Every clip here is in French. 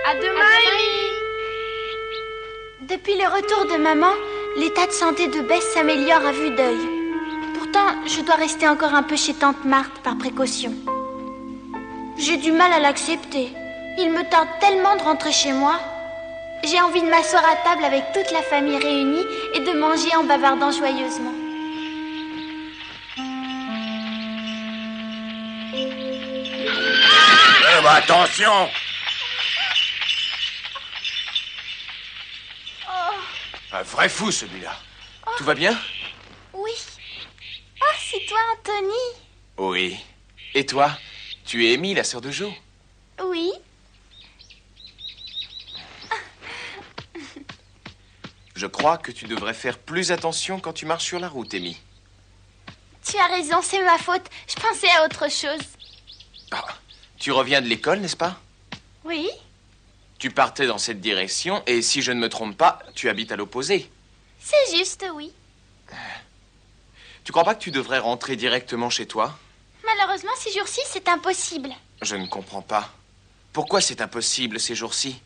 À demain, Amy. Depuis le retour de maman, l'état de santé de Bess s'améliore à vue d'œil. Pourtant, je dois rester encore un peu chez tante Marthe par précaution. J'ai du mal à l'accepter. Il me tarde tellement de rentrer chez moi. J'ai envie de m'asseoir à table avec toute la famille réunie et de manger en bavardant joyeusement. Attention! Un vrai fou, celui-là. Tout va bien? Oui. Oh, c'est toi, Anthony? Oui. Et toi? Tu es Amy, la sœur de Jo? Oui. Je crois que tu devrais faire plus attention quand tu marches sur la route, Amy. Tu as raison, c'est ma faute. Je pensais à autre chose. Ah, tu reviens de l'école, n'est-ce pas? Oui. Tu partais dans cette direction et si je ne me trompe pas, tu habites à l'opposé. C'est juste, oui. Tu crois pas que tu devrais rentrer directement chez toi? Malheureusement, ces jours-ci, c'est impossible. Je ne comprends pas. Pourquoi c'est impossible ces jours-ci?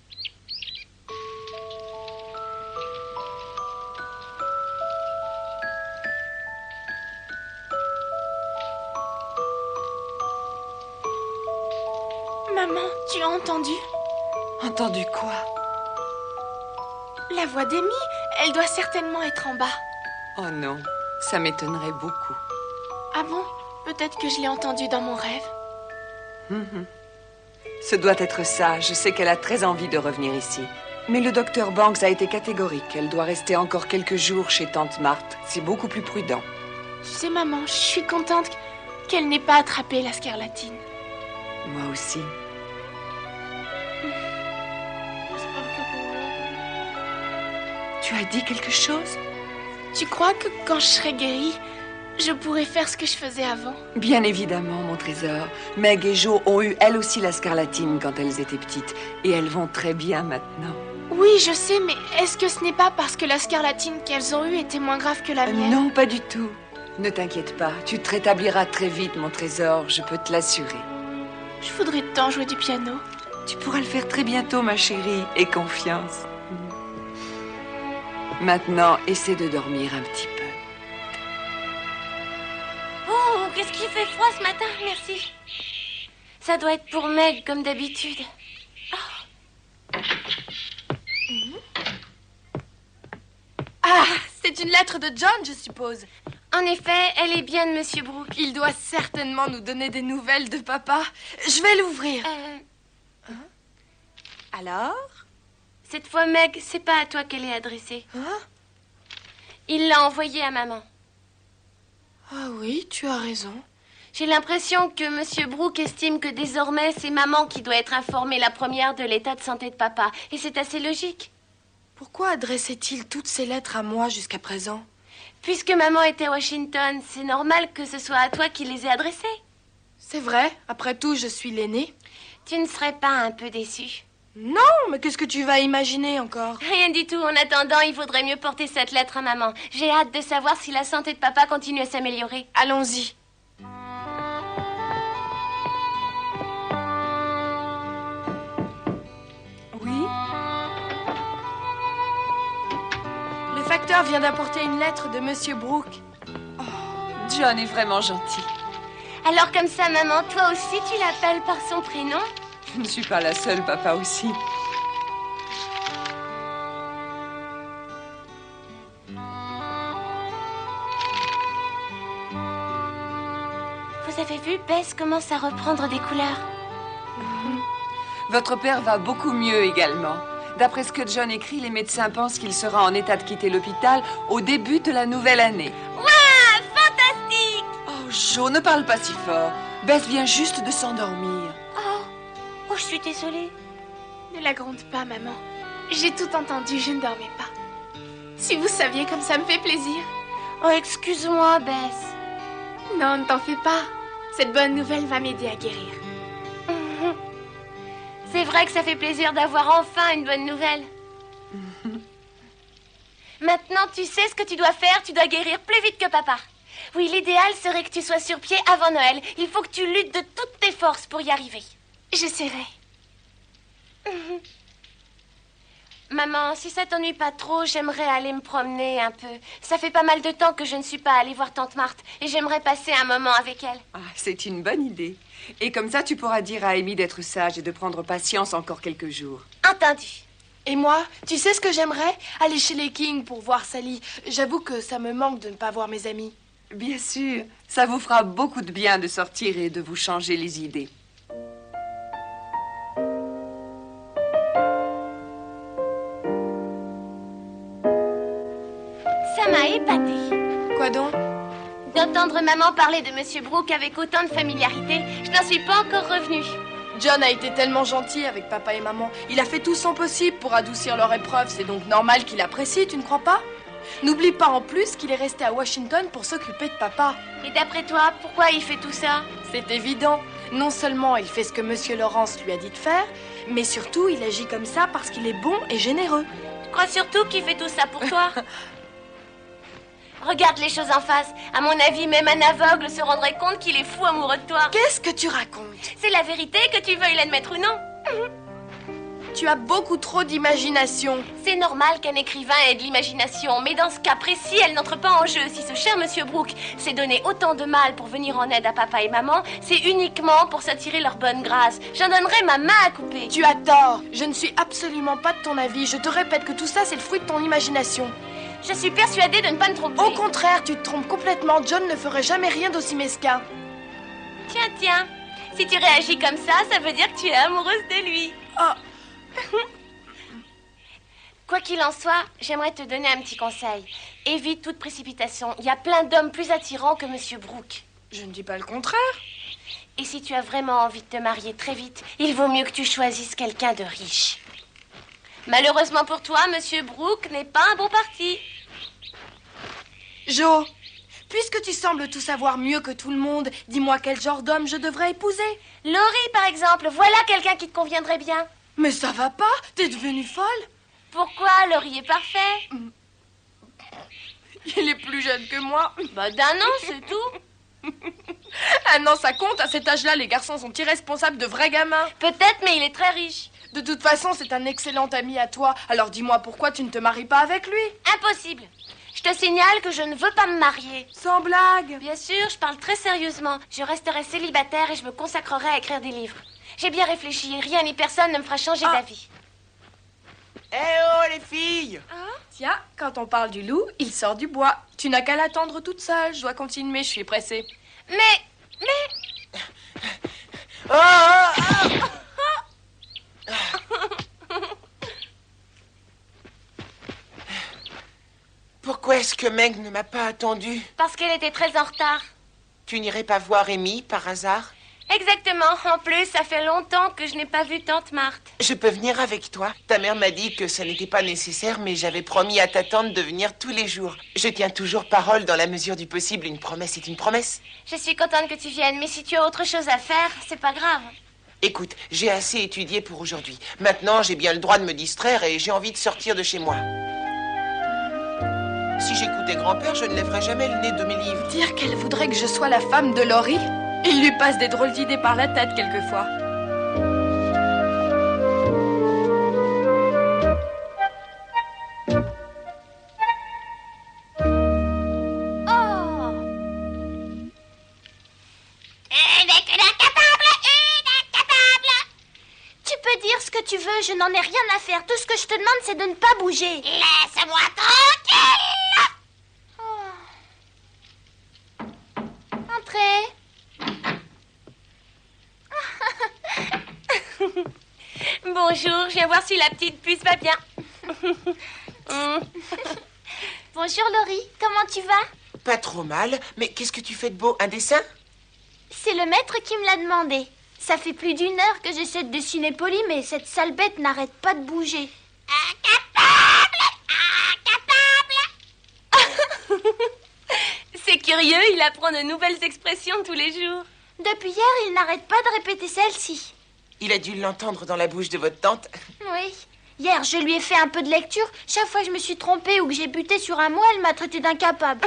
Maman, tu as entendu? Entendu quoi? La voix d'Amy, elle doit certainement être en bas. Oh non, ça m'étonnerait beaucoup. Ah bon? Peut-être que je l'ai entendue dans mon rêve. Ce doit être ça. Je sais qu'elle a très envie de revenir ici. Mais le docteur Banks a été catégorique. Elle doit rester encore quelques jours chez tante Marthe. C'est beaucoup plus prudent. Tu sais, maman, je suis contente qu'elle n'ait pas attrapé la scarlatine. Moi aussi. Tu as dit quelque chose? Tu crois que quand je serai guérie, je pourrai faire ce que je faisais avant? Bien évidemment, mon trésor. Meg et Jo ont eu elles aussi la scarlatine quand elles étaient petites. Et elles vont très bien maintenant. Oui, je sais, mais est-ce que ce n'est pas parce que la scarlatine qu'elles ont eue était moins grave que la mienne? Non, pas du tout. Ne t'inquiète pas, tu te rétabliras très vite, mon trésor, je peux te l'assurer. Je voudrais tant jouer du piano. Tu pourras le faire très bientôt, ma chérie, aie confiance. Maintenant, essaie de dormir un petit peu. Oh, qu'est-ce qu'il fait froid ce matin, merci. Ça doit être pour Meg, comme d'habitude. Ah, c'est une lettre de John, je suppose. En effet, elle est bien de Monsieur Brooke. Il doit certainement nous donner des nouvelles de papa. Je vais l'ouvrir. Alors? Cette fois, Meg, c'est pas à toi qu'elle est adressée. Hein? Il l'a envoyée à maman. Ah oui, tu as raison. J'ai l'impression que Monsieur Brooke estime que désormais, c'est maman qui doit être informée la première de l'état de santé de papa. Et c'est assez logique. Pourquoi adressait-il toutes ces lettres à moi jusqu'à présent? Puisque maman était à Washington, c'est normal que ce soit à toi qu'il les ait adressées. C'est vrai, après tout, je suis l'aînée. Tu ne serais pas un peu déçu? Non, mais qu'est-ce que tu vas imaginer encore? Rien du tout. En attendant, il vaudrait mieux porter cette lettre à maman. J'ai hâte de savoir si la santé de papa continue à s'améliorer. Allons-y. Oui? Le facteur vient d'apporter une lettre de Monsieur Brooke. John est vraiment gentil. Alors comme ça, maman, toi aussi, tu l'appelles par son prénom? Je ne suis pas la seule, papa aussi. Vous avez vu, Bess commence à reprendre des couleurs. Votre père va beaucoup mieux également. D'après ce que John écrit, les médecins pensent qu'il sera en état de quitter l'hôpital au début de la nouvelle année. Waouh, fantastique! Oh, Jo, ne parle pas si fort. Bess vient juste de s'endormir. Oh, je suis désolée. Ne la gronde pas, maman. J'ai tout entendu, je ne dormais pas. Si vous saviez comme ça me fait plaisir. Oh, excuse-moi, Bess. Non, ne t'en fais pas. Cette bonne nouvelle va m'aider à guérir. C'est vrai que ça fait plaisir d'avoir enfin une bonne nouvelle. Maintenant, tu sais ce que tu dois faire. Tu dois guérir plus vite que papa. Oui, l'idéal serait que tu sois sur pied avant Noël. Il faut que tu luttes de toutes tes forces pour y arriver. J'essaierai. Maman, si ça t'ennuie pas trop, j'aimerais aller me promener un peu. Ça fait pas mal de temps que je ne suis pas allée voir tante Marthe et j'aimerais passer un moment avec elle. Ah, c'est une bonne idée. Et comme ça, tu pourras dire à Amy d'être sage et de prendre patience encore quelques jours. Entendu. Et moi, tu sais ce que j'aimerais? Aller chez les Kings pour voir Sally. J'avoue que ça me manque de ne pas voir mes amis. Bien sûr, ça vous fera beaucoup de bien de sortir et de vous changer les idées. Ça m'a épatée. Quoi donc? D'entendre maman parler de Monsieur Brooke avec autant de familiarité, je n'en suis pas encore revenue. John a été tellement gentil avec papa et maman. Il a fait tout son possible pour adoucir leur épreuve. C'est donc normal qu'il apprécie, tu ne crois pas? N'oublie pas en plus qu'il est resté à Washington pour s'occuper de papa. Et d'après toi, pourquoi il fait tout ça? C'est évident. Non seulement il fait ce que Monsieur Lawrence lui a dit de faire, mais surtout il agit comme ça parce qu'il est bon et généreux. Je crois surtout qu'il fait tout ça pour toi. Regarde les choses en face. À mon avis, même un aveugle se rendrait compte qu'il est fou amoureux de toi. Qu'est-ce que tu racontes? C'est la vérité, que tu veuilles l'admettre ou non. Tu as beaucoup trop d'imagination. C'est normal qu'un écrivain ait de l'imagination, mais dans ce cas précis, elle n'entre pas en jeu. Si ce cher Monsieur Brooke s'est donné autant de mal pour venir en aide à papa et maman, c'est uniquement pour s'attirer leur bonne grâce. J'en donnerai ma main à couper. Tu as tort. Je ne suis absolument pas de ton avis. Je te répète que tout ça, c'est le fruit de ton imagination. Je suis persuadée de ne pas me tromper. Au contraire, tu te trompes complètement. John ne ferait jamais rien d'aussi mesquin. Tiens, tiens. Si tu réagis comme ça veut dire que tu es amoureuse de lui. Oh. Quoi qu'il en soit, j'aimerais te donner un petit conseil. Évite toute précipitation. Il y a plein d'hommes plus attirants que Monsieur Brooke. Je ne dis pas le contraire. Et si tu as vraiment envie de te marier très vite, il vaut mieux que tu choisisses quelqu'un de riche. Malheureusement pour toi, Monsieur Brooke n'est pas un bon parti. Jo, puisque tu sembles tout savoir mieux que tout le monde, dis-moi quel genre d'homme je devrais épouser. Laurie, par exemple, voilà quelqu'un qui te conviendrait bien. Mais ça va pas, t'es devenue folle. Pourquoi? Laurie est parfait. Il est plus jeune que moi. Bah d'un an, c'est tout. Un an, ça compte. À cet âge-là, les garçons sont irresponsables de vrais gamins. Peut-être, mais il est très riche. De toute façon, c'est un excellent ami à toi. Alors dis-moi pourquoi tu ne te maries pas avec lui. Impossible. Je te signale que je ne veux pas me marier. Sans blague. Bien sûr, je parle très sérieusement. Je resterai célibataire et je me consacrerai à écrire des livres. J'ai bien réfléchi et rien ni personne ne me fera changer d'avis. Eh oh, les filles! Tiens, quand on parle du loup, il sort du bois. Tu n'as qu'à l'attendre toute seule. Je dois continuer, je suis pressée. Mais... Oh, oh, oh. Pourquoi est-ce que Meg ne m'a pas attendu? Parce qu'elle était très en retard. Tu n'irais pas voir Amy, par hasard? Exactement. En plus, ça fait longtemps que je n'ai pas vu tante Marthe. Je peux venir avec toi? Ta mère m'a dit que ça n'était pas nécessaire, mais j'avais promis à ta tante de venir tous les jours. Je tiens toujours parole dans la mesure du possible. Une promesse est une promesse. Je suis contente que tu viennes, mais si tu as autre chose à faire, c'est pas grave. Écoute, j'ai assez étudié pour aujourd'hui. Maintenant, j'ai bien le droit de me distraire et j'ai envie de sortir de chez moi. Si j'écoutais grand-père, je ne lèverais jamais le nez de mes livres. Dire qu'elle voudrait que je sois la femme de Laurie? Il lui passe des drôles d'idées par la tête quelquefois. Oh! Tu peux dire ce que tu veux, je n'en ai rien à faire. Tout ce que je te demande, c'est de ne pas bouger. Laisse-moi tranquille! Entrez. Bonjour, je viens voir si la petite puce va bien. Bonjour Laurie, comment tu vas? Pas trop mal, mais qu'est-ce que tu fais de beau? Un dessin? C'est le maître qui me l'a demandé. Ça fait plus d'1 heure que j'essaie de dessiner Polly, mais cette sale bête n'arrête pas de bouger. C'est curieux, il apprend de nouvelles expressions tous les jours. Depuis hier, il n'arrête pas de répéter celle-ci. Il a dû l'entendre dans la bouche de votre tante. Oui. Hier, je lui ai fait un peu de lecture. Chaque fois que je me suis trompée ou que j'ai buté sur un mot, elle m'a traité d'incapable.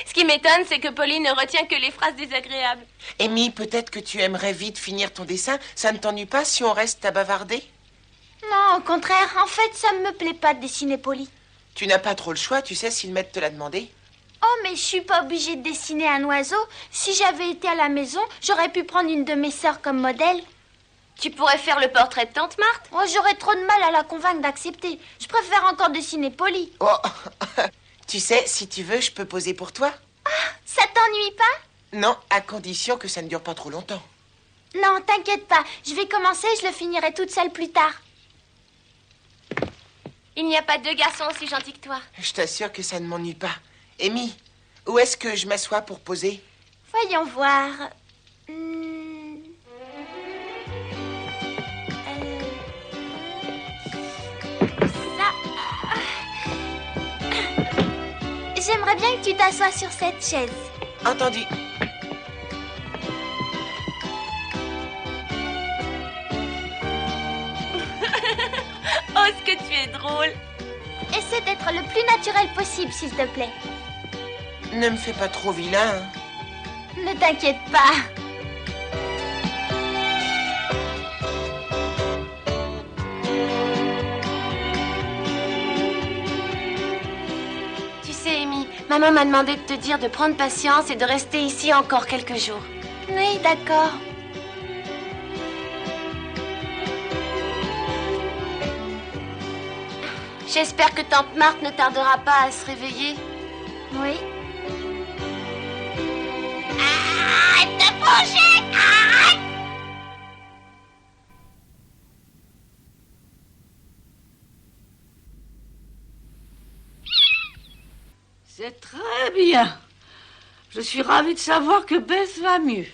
Ce qui m'étonne, c'est que Polly ne retient que les phrases désagréables. Amy, peut-être que tu aimerais vite finir ton dessin. Ça ne t'ennuie pas si on reste à bavarder? Non, au contraire, en fait, ça me plaît pas de dessiner Polly. Tu n'as pas trop le choix, tu sais, si le maître te l'a demandé. Oh, mais je suis pas obligée de dessiner un oiseau. Si j'avais été à la maison, j'aurais pu prendre une de mes sœurs comme modèle. Tu pourrais faire le portrait de tante Marthe. Oh, j'aurais trop de mal à la convaincre d'accepter. Je préfère encore dessiner Polly. Oh, tu sais, si tu veux, je peux poser pour toi. Ça t'ennuie pas? Non, à condition que ça ne dure pas trop longtemps. Non, t'inquiète pas. Je vais commencer, je le finirai toute seule plus tard. Il n'y a pas deux garçons aussi gentils que toi. Je t'assure que ça ne m'ennuie pas. Amy, où est-ce que je m'assois pour poser? Voyons voir. Ça. J'aimerais bien que tu t'assoies sur cette chaise. Entendu. Oh, ce que tu es drôle. Essaie d'être le plus naturel possible, s'il te plaît. Ne me fais pas trop vilain. Hein. Ne t'inquiète pas. Tu sais, Amy, maman m'a demandé de te dire de prendre patience et de rester ici encore quelques jours. Oui, d'accord. J'espère que tante Marthe ne tardera pas à se réveiller. Oui. Arrête de bouger! Arrête! C'est très bien. Je suis ravie de savoir que Bess va mieux.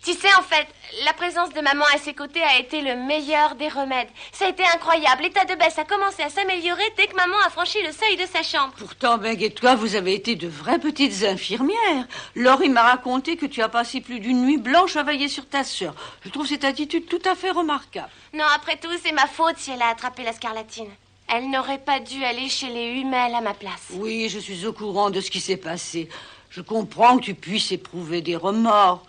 Tu sais, en fait, la présence de maman à ses côtés a été le meilleur des remèdes. Ça a été incroyable. L'état de Bess a commencé à s'améliorer dès que maman a franchi le seuil de sa chambre. Pourtant, Meg et toi, vous avez été de vraies petites infirmières. Laurie m'a raconté que tu as passé plus d'une nuit blanche à veiller sur ta sœur. Je trouve cette attitude tout à fait remarquable. Non, après tout, c'est ma faute si elle a attrapé la scarlatine. Elle n'aurait pas dû aller chez les Hummel à ma place. Oui, je suis au courant de ce qui s'est passé. Je comprends que tu puisses éprouver des remords.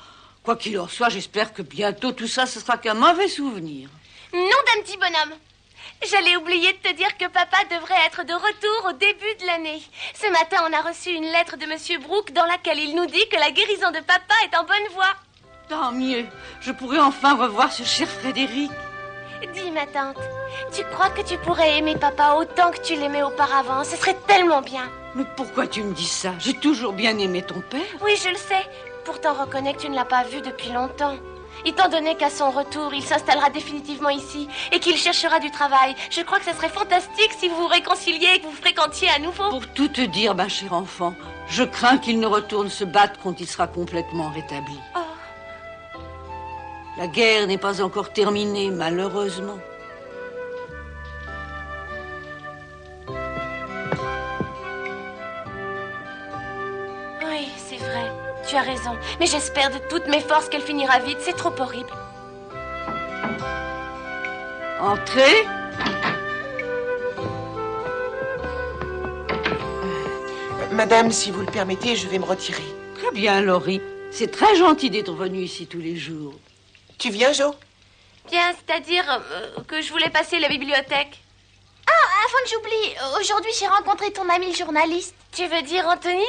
Quoi qu'il en soit, j'espère que bientôt tout ça, ce sera qu'un mauvais souvenir. Nom d'un petit bonhomme. J'allais oublier de te dire que papa devrait être de retour au début de l'année. Ce matin, on a reçu une lettre de Monsieur Brooke dans laquelle il nous dit que la guérison de papa est en bonne voie. Tant mieux. Je pourrai enfin revoir ce cher Frédéric. Dis, ma tante, tu crois que tu pourrais aimer papa autant que tu l'aimais auparavant? Ce serait tellement bien. Mais pourquoi tu me dis ça? J'ai toujours bien aimé ton père. Oui, je le sais. Pourtant, reconnais que tu ne l'as pas vu depuis longtemps. Étant donné qu'à son retour, il s'installera définitivement ici et qu'il cherchera du travail, je crois que ça serait fantastique si vous vous réconciliez et que vous fréquentiez à nouveau. Pour tout te dire, ma chère enfant, je crains qu'il ne retourne se battre quand il sera complètement rétabli. Oh. La guerre n'est pas encore terminée, malheureusement. Oui, c'est vrai. Tu as raison. Mais j'espère de toutes mes forces qu'elle finira vite. C'est trop horrible. Entrez. Madame, si vous le permettez, je vais me retirer. Très bien, Laurie. C'est très gentil d'être venue ici tous les jours. Tu viens, Jo? Bien, c'est-à-dire que je voulais passer à la bibliothèque. Ah, avant que j'oublie, aujourd'hui j'ai rencontré ton ami le journaliste. Tu veux dire Anthony?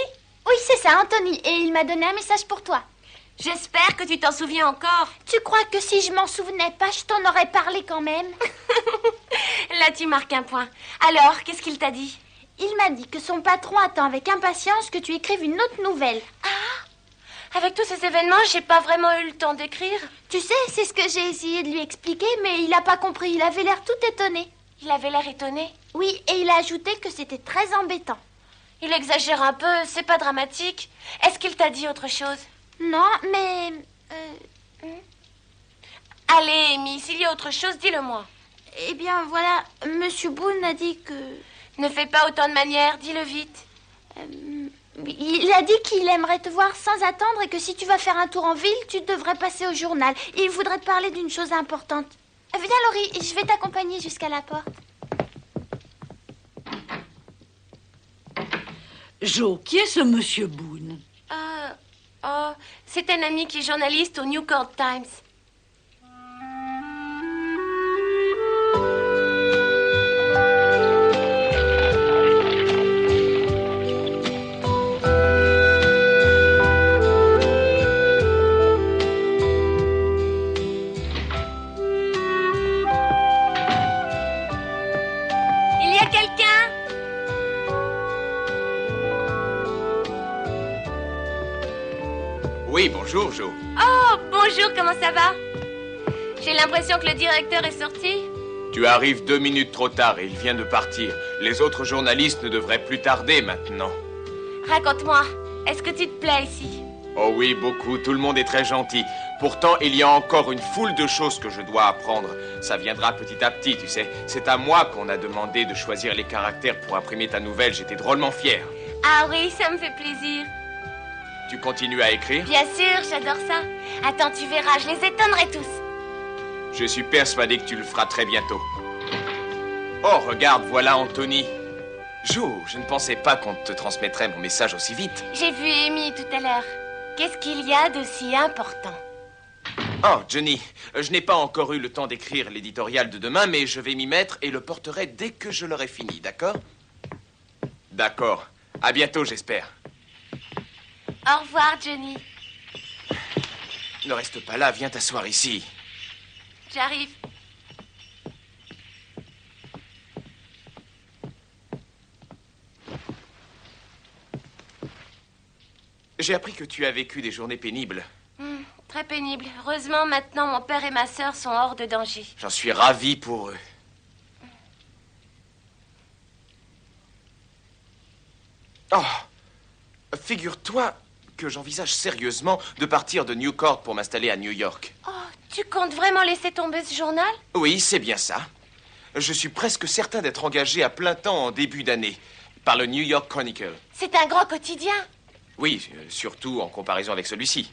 Oui, c'est ça, Anthony, et il m'a donné un message pour toi. J'espère que tu t'en souviens encore. Tu crois que si je m'en souvenais pas, je t'en aurais parlé quand même? Là, tu marques un point. Alors, qu'est-ce qu'il t'a dit? Il m'a dit que son patron attend avec impatience que tu écrives une autre nouvelle. Ah! Avec tous ces événements, j'ai pas vraiment eu le temps d'écrire. Tu sais, c'est ce que j'ai essayé de lui expliquer, mais il n'a pas compris. Il avait l'air tout étonné. Il avait l'air étonné. Oui, et il a ajouté que c'était très embêtant. Il exagère un peu, c'est pas dramatique. Est-ce qu'il t'a dit autre chose? Non, mais... Allez, Amy, s'il y a autre chose, dis-le-moi. Eh bien, voilà, Monsieur Boone a dit que... Ne fais pas autant de manières, dis-le vite. Il a dit qu'il aimerait te voir sans attendre et que si tu vas faire un tour en ville, tu devrais passer au journal. Il voudrait te parler d'une chose importante. Viens, Laurie, je vais t'accompagner jusqu'à la porte. Jo, qui est ce Monsieur Boone? C'est un ami qui est journaliste au Newport Times. Bonjour, Jo. Oh, bonjour, comment ça va? J'ai l'impression que le directeur est sorti. Tu arrives 2 minutes trop tard et il vient de partir. Les autres journalistes ne devraient plus tarder maintenant. Raconte-moi, est-ce que tu te plais ici? Oh oui, beaucoup. Tout le monde est très gentil. Pourtant, il y a encore une foule de choses que je dois apprendre. Ça viendra petit à petit, tu sais. C'est à moi qu'on a demandé de choisir les caractères pour imprimer ta nouvelle. J'étais drôlement fier. Ah oui, ça me fait plaisir. Tu continues à écrire? Bien sûr, j'adore ça. Attends, tu verras, je les étonnerai tous. Je suis persuadé que tu le feras très bientôt. Oh, regarde, voilà Anthony. Jo, je ne pensais pas qu'on te transmettrait mon message aussi vite. J'ai vu Amy tout à l'heure. Qu'est-ce qu'il y a de si important? Oh, Johnny, je n'ai pas encore eu le temps d'écrire l'éditorial de demain, mais je vais m'y mettre et le porterai dès que je l'aurai fini, d'accord? D'accord. À bientôt, j'espère. Au revoir, Johnny. Ne reste pas là, viens t'asseoir ici. J'arrive. J'ai appris que tu as vécu des journées pénibles. Très pénible. Heureusement, maintenant, mon père et ma sœur sont hors de danger. J'en suis ravi pour eux. Oh, figure-toi que j'envisage sérieusement de partir de Newport pour m'installer à New York. Oh, tu comptes vraiment laisser tomber ce journal? Oui, c'est bien ça. Je suis presque certain d'être engagé à plein temps en début d'année par le New York Chronicle. C'est un grand quotidien. Oui, surtout en comparaison avec celui-ci.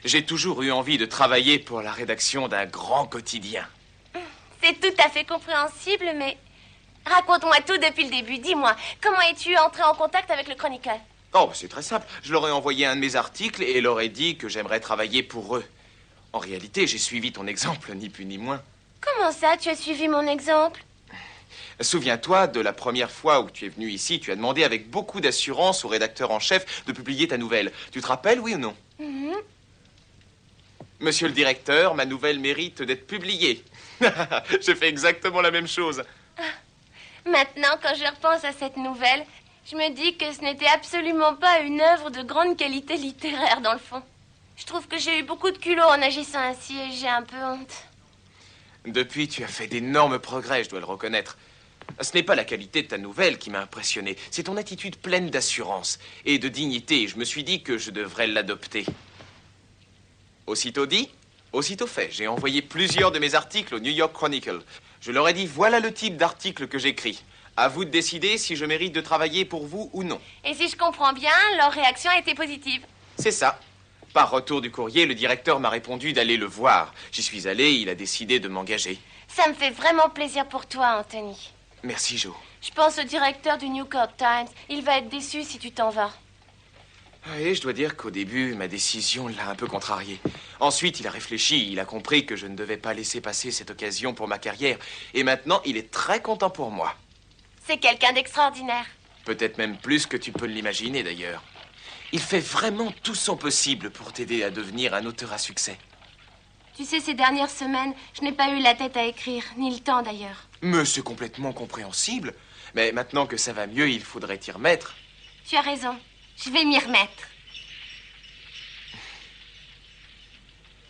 J'ai toujours eu envie de travailler pour la rédaction d'un grand quotidien. C'est tout à fait compréhensible, mais... Raconte-moi tout depuis le début. Dis-moi, comment es-tu entré en contact avec le Chronicle? Oh, c'est très simple. Je leur ai envoyé un de mes articles et leur ai dit que j'aimerais travailler pour eux. En réalité, j'ai suivi ton exemple, ni plus ni moins. Comment ça, tu as suivi mon exemple? Souviens-toi, de la première fois où tu es venu ici, tu as demandé avec beaucoup d'assurance au rédacteur en chef de publier ta nouvelle. Tu te rappelles, oui ou non? Monsieur le directeur, ma nouvelle mérite d'être publiée. Je fais exactement la même chose. Maintenant, quand je repense à cette nouvelle, je me dis que ce n'était absolument pas une œuvre de grande qualité littéraire, dans le fond. Je trouve que j'ai eu beaucoup de culot en agissant ainsi et j'ai un peu honte. Depuis, tu as fait d'énormes progrès, je dois le reconnaître. Ce n'est pas la qualité de ta nouvelle qui m'a impressionné, c'est ton attitude pleine d'assurance et de dignité. Je me suis dit que je devrais l'adopter. Aussitôt dit, aussitôt fait. J'ai envoyé plusieurs de mes articles au New York Chronicle. Je leur ai dit, voilà le type d'article que j'écris. À vous de décider si je mérite de travailler pour vous ou non. Et si je comprends bien, leur réaction a été positive. C'est ça. Par retour du courrier, le directeur m'a répondu d'aller le voir. J'y suis allé, il a décidé de m'engager. Ça me fait vraiment plaisir pour toi, Anthony. Merci, Jo. Je pense au directeur du New York Times. Il va être déçu si tu t'en vas. Et je dois dire qu'au début, ma décision l'a un peu contrarié. Ensuite, il a réfléchi, il a compris que je ne devais pas laisser passer cette occasion pour ma carrière. Et maintenant, il est très content pour moi. C'est quelqu'un d'extraordinaire. Peut-être même plus que tu peux l'imaginer, d'ailleurs. Il fait vraiment tout son possible pour t'aider à devenir un auteur à succès. Tu sais, ces dernières semaines, je n'ai pas eu la tête à écrire, ni le temps d'ailleurs. Mais c'est complètement compréhensible. Mais maintenant que ça va mieux, il faudrait t'y remettre. Tu as raison. Je vais m'y remettre.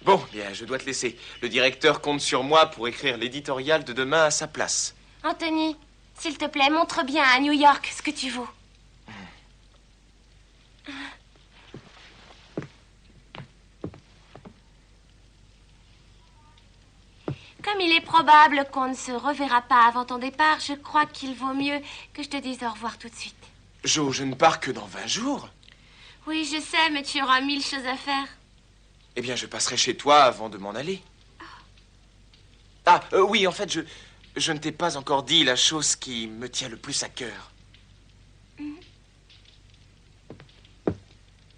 Bon, bien, je dois te laisser. Le directeur compte sur moi pour écrire l'éditorial de demain à sa place. Anthony, s'il te plaît, montre bien à New York ce que tu vaux. Comme il est probable qu'on ne se reverra pas avant ton départ, je crois qu'il vaut mieux que je te dise au revoir tout de suite. Jo, je ne pars que dans 20 jours. Oui, je sais, mais tu auras 1000 choses à faire. Eh bien, je passerai chez toi avant de m'en aller. Oui, en fait, je ne t'ai pas encore dit la chose qui me tient le plus à cœur.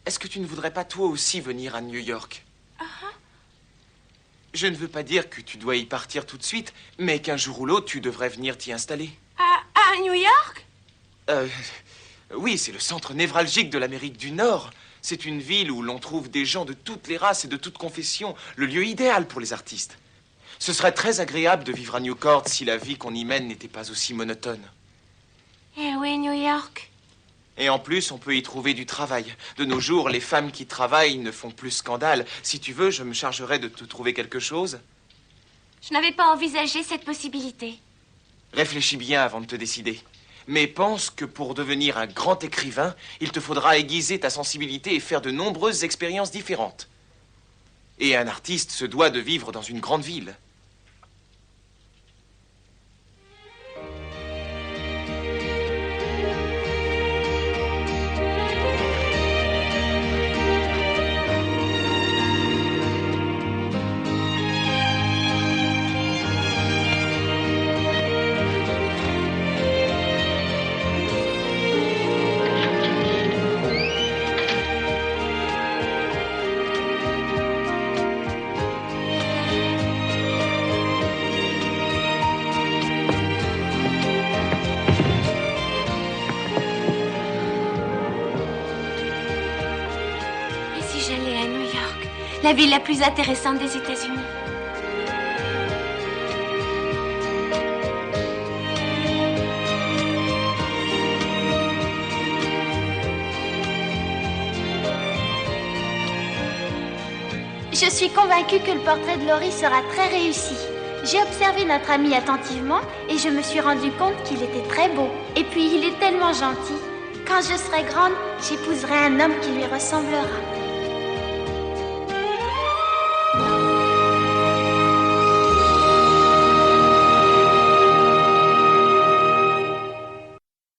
Est-ce que tu ne voudrais pas toi aussi venir à New York? Je ne veux pas dire que tu dois y partir tout de suite, mais qu'un jour ou l'autre, tu devrais venir t'y installer. À New York? Oui, c'est le centre névralgique de l'Amérique du Nord. C'est une ville où l'on trouve des gens de toutes les races et de toutes confessions. Le lieu idéal pour les artistes. Ce serait très agréable de vivre à Newport si la vie qu'on y mène n'était pas aussi monotone. Eh oui, New York. Et en plus, on peut y trouver du travail. De nos jours, les femmes qui travaillent ne font plus scandale. Si tu veux, je me chargerai de te trouver quelque chose. Je n'avais pas envisagé cette possibilité. Réfléchis bien avant de te décider. Mais pense que pour devenir un grand écrivain, il te faudra aiguiser ta sensibilité et faire de nombreuses expériences différentes. Et un artiste se doit de vivre dans une grande ville. La ville la plus intéressante des États-Unis. Je suis convaincue que le portrait de Laurie sera très réussi. J'ai observé notre ami attentivement et je me suis rendu compte qu'il était très beau. Et puis, il est tellement gentil. Quand je serai grande, j'épouserai un homme qui lui ressemblera.